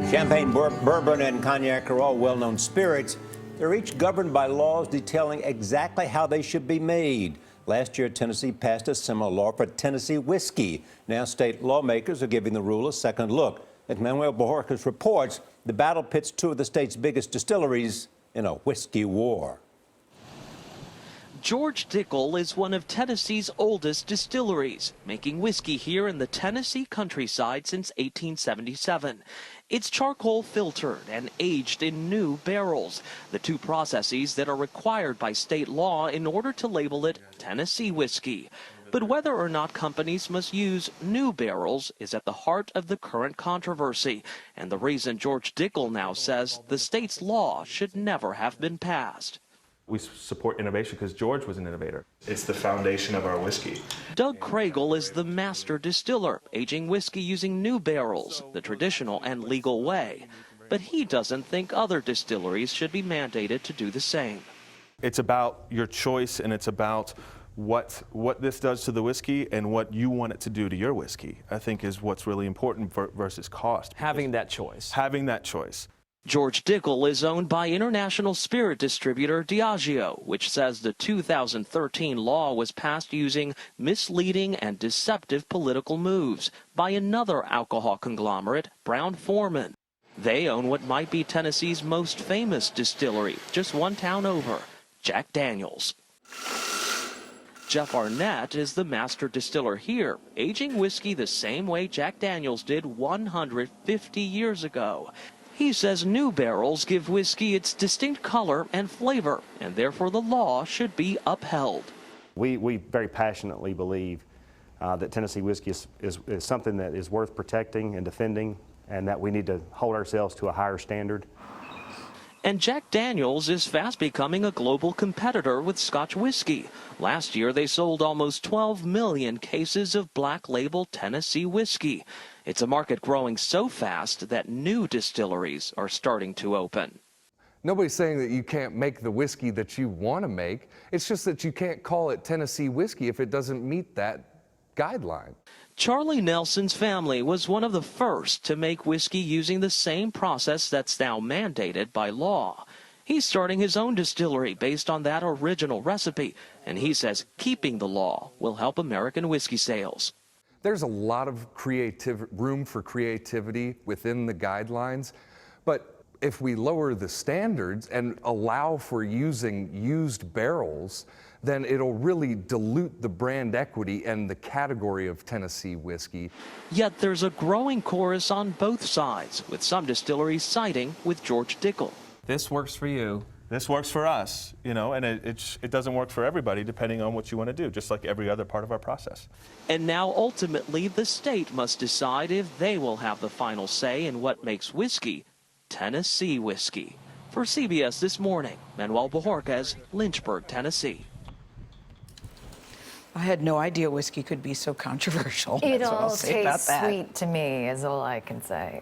Champagne, bourbon, and cognac are all well-known spirits. They're each governed by laws detailing exactly how they should be made. Last year, Tennessee passed a similar law for Tennessee whiskey. Now, state lawmakers are giving the rule a second look. As Manuel Bojorquez reports, the battle pits two of the state's biggest distilleries in a whiskey war. George Dickel is one of Tennessee's oldest distilleries, making whiskey here in the Tennessee countryside since 1877. It's charcoal filtered and aged in new barrels, the two processes that are required by state law in order to label it Tennessee whiskey. But whether or not companies must use new barrels is at the heart of the current controversy, and the reason George Dickel now says the state's law should never have been passed. We support innovation because George was an innovator. It's the foundation of our whiskey. Doug Craigle is the master distiller, aging whiskey using new barrels, the traditional and legal way. But he doesn't think other distilleries should be mandated to do the same. It's about your choice, and it's about what this does to the whiskey and what you want it to do to your whiskey, I think, is what's really important versus cost. Having that choice. Having that choice. George Dickel is owned by international spirit distributor Diageo, which says the 2013 law was passed using misleading and deceptive political moves by another alcohol conglomerate, Brown-Forman. They own what might be Tennessee's most famous distillery, just one town over, Jack Daniel's. Jeff Arnett is the master distiller here, aging whiskey the same way Jack Daniel's did 150 years ago. He says new barrels give whiskey its distinct color and flavor, and therefore the law should be upheld. We very passionately believe that Tennessee whiskey is something that is worth protecting and defending, and that we need to hold ourselves to a higher standard. And Jack Daniel's is fast becoming a global competitor with Scotch whiskey. Last year, they sold almost 12 million cases of black label Tennessee whiskey. It's a market growing so fast that new distilleries are starting to open. Nobody's saying that you can't make the whiskey that you want to make. It's just that you can't call it Tennessee whiskey if it doesn't meet that guideline. Charlie Nelson's family was one of the first to make whiskey using the same process that's now mandated by law. He's starting his own distillery based on that original recipe, and he says keeping the law will help American whiskey sales. There's a lot of room for creativity within the guidelines, but if we lower the standards and allow for using used barrels, then it'll really dilute the brand equity and the category of Tennessee whiskey. Yet there's a growing chorus on both sides, with some distilleries siding with George Dickel. This works for you. This works for us, you know, and it doesn't work for everybody depending on what you want to do, just like every other part of our process. And now ultimately the state must decide if they will have the final say in what makes whiskey Tennessee whiskey. For CBS This Morning, Manuel Bojorquez, Lynchburg, Tennessee. I had no idea whiskey could be so controversial. It That's what I'll all say about tastes that. sweet to me, is all I can say.